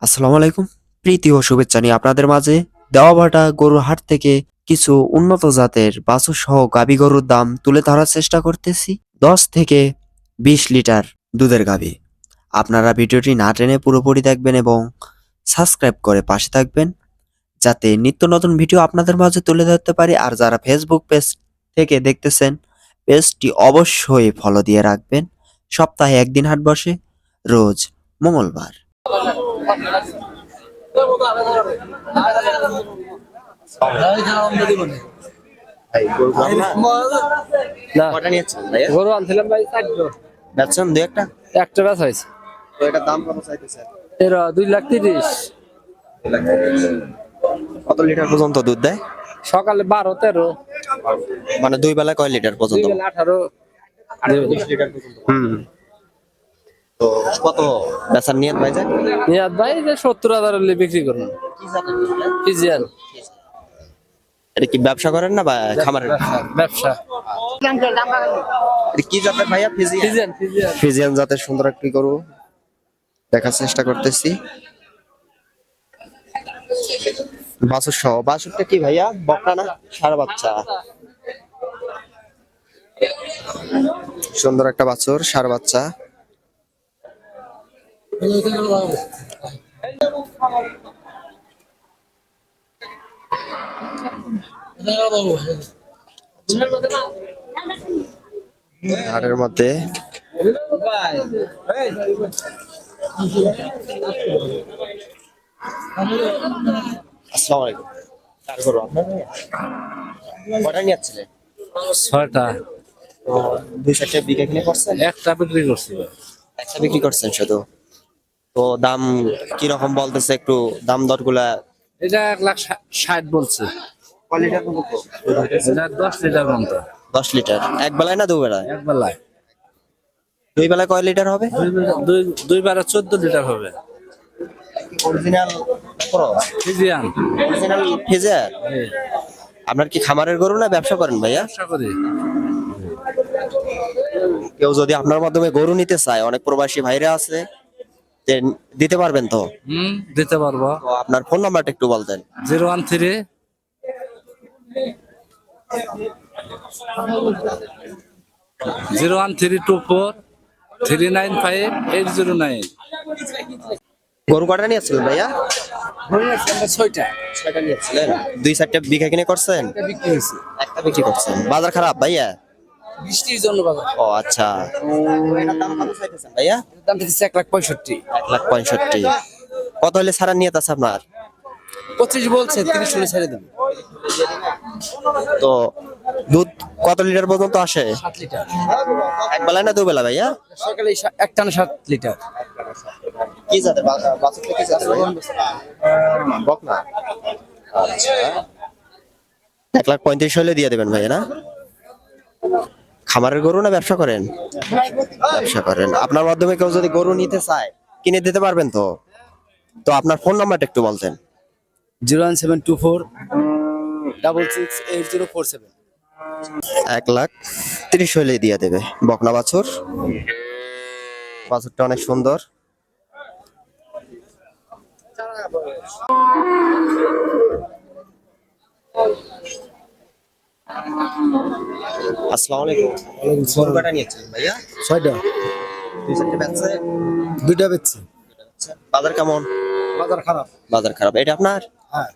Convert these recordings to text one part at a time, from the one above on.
আসসালামু আলাইকুম। প্রীতি ও শুভেচ্ছা নিয়ে আপনাদের মাঝে দেওয়াভাটা গরুর হাট থেকে কিছু উন্নত জাতের বাছুর সহ গাভী গরুর দাম তুলে ধরার চেষ্টা করতেছি। 10 থেকে 20 লিটার দুধের গাভী। আপনারা ভিডিওটি না টেনে পুরোপুরি দেখবেন এবং সাবস্ক্রাইব করে পাশে থাকবেন যাতে নিত্য নতুন ভিডিও আপনাদের মাঝে তুলে ধরতে পারি। আর যারা ফেসবুক পেজ থেকে দেখতেছেন পেজটি অবশ্যই ফলো দিয়ে রাখবেন। সপ্তাহে একদিন হাট বসে, রোজ মঙ্গলবার। না, কটা নিয়েছেন ভাইয়া? গরু আনছিলাম ভাই 4 বেচছেন দুই একটা? একটা ব্যাচ হয়েছে। তো এটার দাম কত চাইতেছেন? এর 2,30,000। কত লিটার পর্যন্ত দুধ দেয়? সকালে 12-13, মানে দুই বেলা কয় লিটার পর্যন্ত? 18 লিটার পর্যন্ত। তো কত বেচার নিয়ত ভাই যায়? নিয়াদ ভাই যে 70,000 হলে বিক্রি করুন। ফিজিয়ান এটা কি ব্যবসা করেন না বা খামারের? ব্যবসা। এটা কি জাতের ভাইয়া? ফিজিয়ান। ফিজিয়ান ফিজিয়ান ফিজিয়ান জাতের সুন্দর একটি গরু দেখার চেষ্টা করতেছি। বাছুর সহ। বাছুরটা কি ভাইয়া? বকনা না ষাঁড় বাচ্চা? সুন্দর একটা বাছুর, ষাঁড় বাচ্চা। হাড়ের মধ্যে আসসালামু আলাইকুম। কার গরু আপনার? কটা নিয়েছিলেন? 6টা। তো দুই চারটে বিঘা কিনে করছেন? একটা বিক্রি করছি। একটা বিক্রি করছেন শুধু? তো দাম কি রকম বলতেছে, একটু দাম দর গুলা? এটা 1,60,000 বলছে। কয় লিটার পর্যন্ত? এটা 10 লিটার মতো 10 লিটার। এক বেলায় না দু বেলায়? এক বেলায়। দুই বেলায় কয় লিটার হবে? দুই বারে 14 লিটার হবে। অরিজিনাল ফিজিয়ান অরিজিনাল ফিজার। আপনার কি খামারের গরু না ব্যবসা করেন ভাইয়া? ব্যবসা করি। কেউ যদি আপনার মাধ্যমে গরু নিতে চায়, অনেক প্রবাসী ভাইরা আছে, তে দিতে পারবেন তো? দিতে পারবো। তো আপনার ফোন নাম্বারটা একটু বলতেন। 013 01324 395 809। গরু কটা নিয়েছিলেন ভাইয়া? 6টা। ছয়টা নিয়েছিলেন। দুই চারটে বিঘা কিনে করছেন? বিক্রি হয়েছে। একটা বিক্রি করছেন। বাজার খারাপ ভাইয়া? বৃষ্টির জন্য বাজার। ও আচ্ছা। এটার দাম কত চাইতেছেন ভাইয়া? দাম দিচ্ছে 1,65,000। 1,65,000। কত হলে ছাড়ার নিয়ত আছে আপনার? 25 বলছে, 30 হলে ছেড়ে দেবে। তো দুধ কত লিটার পর্যন্ত আসে? 7 লিটার। এক বেলায় না দু বেলা ভাইয়া? সকালে একটানা 7 লিটার। কি জাতের বাছুরটা? কি জাতের ভাইয়া? বকনা। আচ্ছা। 1,35,000 হলে দিয়ে দেবেন ভাইয়া না? খামারের গরু না ব্যবসা করেন? ব্যবসা করেন। আপনার মাধ্যমে কেউ যদি গরু নিতে চায় কিনে দিতে পারবেন তো? তো আপনার ফোন নাম্বারটা একটু বলতেন। 01724 668047। 1,30,000 হলে দিয়ে দেবে। বকনা বাছুর। বাছুরটা অনেক সুন্দর। আসসালামু আলাইকুম। গরু কটা নিয়েছেন ভাইয়া? 6টা। দুই চারটে বেচছে? 2টা বেচছি। বাজার কেমন? বাজার খারাপ। বাজার খারাপ। এটা আপনার? হ্যাঁ।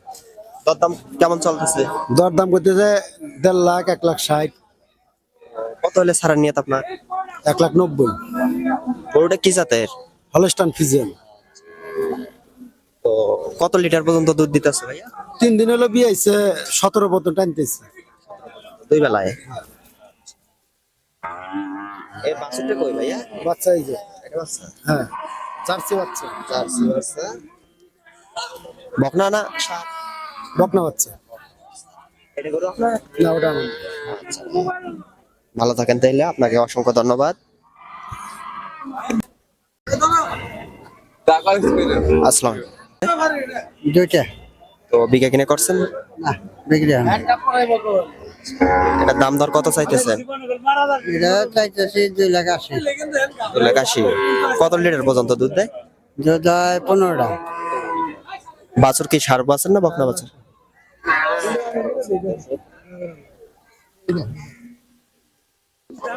দরদাম কেমন চলতেছে? দরদাম করতেছে 1.5 লাখ, 1,60,000, কত হলে ছাড়ার নিয়ত আপনার? 1,90,000। গরুটা কি জাতের? Holstein Friesian. তো কত লিটার পর্যন্ত দুধ দিতেছে ভাইয়া? 3 দিন হলো বিয়ে হয়েছে, 17 পর্যন্ত টানতেছে। দুই বেলায়। এই বাছুরটা কই ভাইয়া? বাচ্চা এই যে। এটা বাচ্চা? হ্যাঁ, জার্সি বাচ্চা। জার্সি বাচ্চা। বকনা না ষাঁড়? বকনা বাচ্চা। এটা গরু আপনার? না, ওটা আমার। আচ্ছা। ভালো থাকেন তাইলে, আপনাকে অসংখ্য ধন্যবাদ। আসসালাম। দুইটা। তো বিঘা কিনে করছেন? না, বিক্রি হয় না। এটার দাম দর কত চাইতেছেন? এটা চাইতেছি 2,80,000। 2,80,000। কত লিটার পর্যন্ত দুধ দেয়? দুধ হয় 15টা। বাছুর কি সার বাছুর না বকনা বাছুর?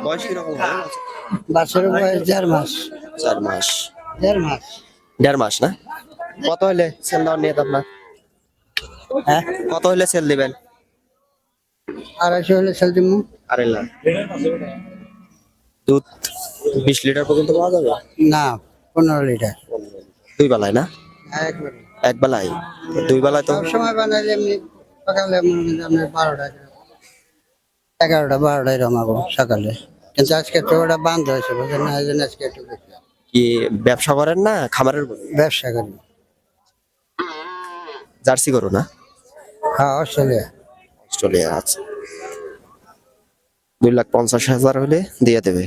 বয়স কিরকম হবে বাছুর? বাছুরের বয়স 1.5 মাস। 4 মাস। 1.5 মাস। 1.5 মাস না? কত হলে সেল দেওয়ার নিয়ত আপনার? হ্যাঁ, কত হলে সেল দিবেন? 250 হলে সেল দিমু। 2.5 লাখ। দুধ 20 লিটার পর্যন্ত পাওয়া যাবে? না, 15 লিটার। দুই বেলায় না? একবারে। এক বেলায়? দুই বেলায় তো সব সময় বানাইলে এমনি সকালে মনে করেন আপনার 12টা 11টা 12টায় রমাবো সকালে, কিন্তু আজকে তো ওটা বন্ধ হয়েছে বুঝলেন না, এই জন্য আজকে একটু বেশি কি ব্যবসা করেন না খামারের গরু? ব্যবসা করি। জার্সি গরু না? হ্যাঁ, অস্ট্রেলিয়া। অস্ট্রেলিয়া আছে। 2,50,000 হলে দিয়ে দেবে,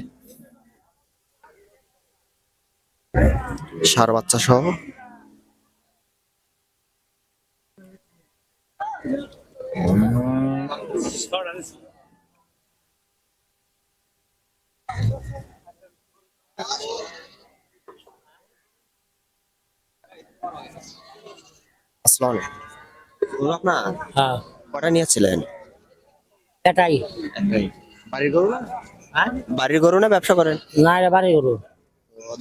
ষাঁড় বাচ্চা সহ। আসসালামু আলাইকুম। গরু আপনার হ্যাঁ, কটা নিয়েছিলেন? এটাই। বাড়ির গরু না? হ্যাঁ, বাড়ির গরু না ব্যবসা করেন? না এটা বাড়ি গরু।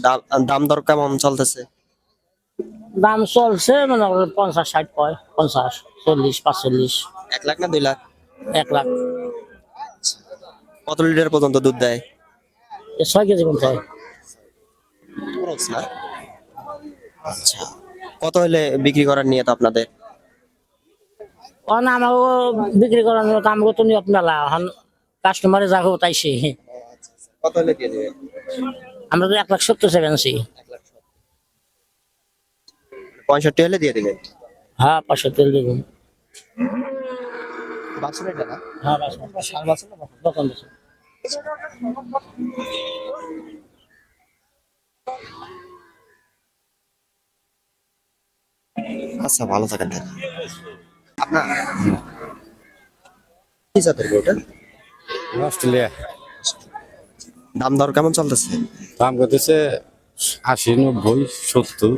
দাম দাম দর কেমন চলতেছে? দাম চলছে মনে করেন 50-60 কয়, 50, 40, 45, 1 লাখ না 2 লাখ? 1 লাখ। কত লিটার পর্যন্ত দুধ দেয়? 6 কেজি মতো হয়। খরচ না? আচ্ছা, কত হলে বিক্রি করার নিয়ত আপনাদের? কারণ আমাকে বিক্রি করার জন্য আমাকে তো নিয়ত মেলা, এখন কাস্টমারে যা হোক তাই সে। কত হলে দিয়ে দেবেন? আমরা তো 1,70,000 চাইছি। 65 হলে দিয়ে দিবেন। হ্যাঁ, 500 তেল দেবেন। বাছুর এটা না? হ্যাঁ, ষাঁড় বাছুর না? দোকান দিচ্ছে। আচ্ছা, ভালো থাকেন তাহলে। আপনার কি জাতের গরুটা? অস্ট্রেলিয়া দাম দর কেমন চলতেছে? দাম করতেছে 80, 90, 70।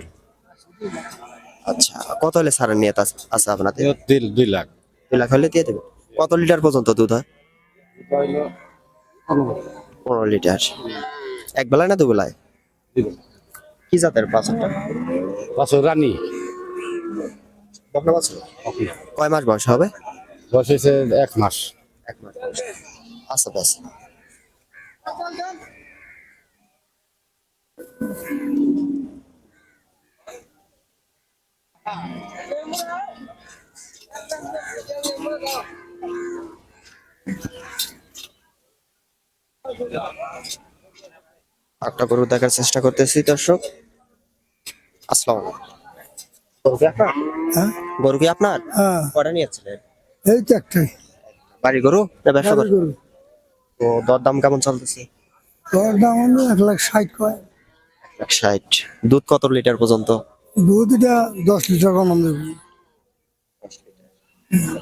আচ্ছা, কত হলে ছাড়ের নিয়ত আছে আপনাদের? 2 লাখ। 2 লাখ হলে দিয়ে দেবেন। কত লিটার পর্যন্ত দুধ হয়? 15 লিটার। এক বেলায় না দুবেলায়? কি জাতের বাছুরটা? বছর রানী বকনা বাছুর? কয় মাস বয়স হবে? বয়স হয়েছে 1 মাস। 1 মাস বয়স। আচ্ছা বেশ। একটা গরু দেখার চেষ্টা করতেছি দর্শক। আসসালামু আলাইকুম। গরু কি আপনার? হ্যাঁ, গরু কি আপনার? হ্যাঁ, কটা নিয়েছিলেন? এই তো একটাই বাড়ি গরু না ব্যবসা বাড়ি করেন? গরু। তো দরদাম কেমন চলতেছে? তোর দাম হলো 1,60,000 কয়। 160। দুধ কত লিটার পর্যন্ত? দুধ এটা 10 লিটার বানাম দেবো।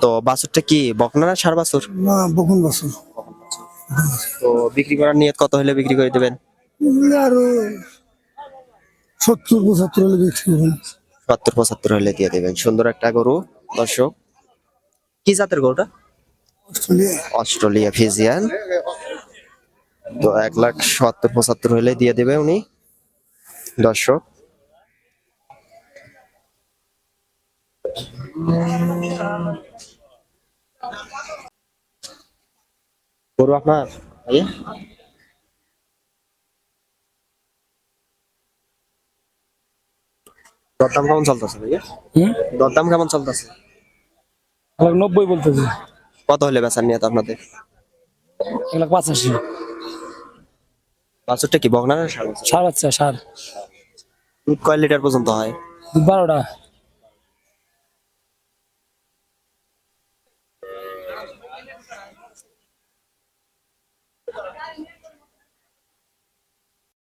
তো বাছুরটা কি বকনা না ষাঁড় বাছুর? না, বকুন বছর। তো বিক্রি করার নিয়ত কত হলে বিক্রি করে দেবেন? এগুলো আরো 70-75 হলে বিক্রি করবেন। 70-75 হলে দিয়ে দেবেন। সুন্দর একটা গরু দর্শক। কি জাতের গরুটা? অস্ট্রেলিয়া। Australia Friesian. তো 1,70,75 হলে দিয়ে দেবে উনি দর্শক। গরু আপনার ভাইয়া? দরদাম কেমন চলতেছে ভাইয়া? দরদাম কেমন চলতেছে? 1,90 বলতেছে। কত হলে বেচার নিয়ত আপনাদের? 1,85। বাছুরটা কি বকনা না ষাঁড় বাছুর? সার বাচ্চা, সার। দুধ কয় লিটার পর্যন্ত হয়? 12টা।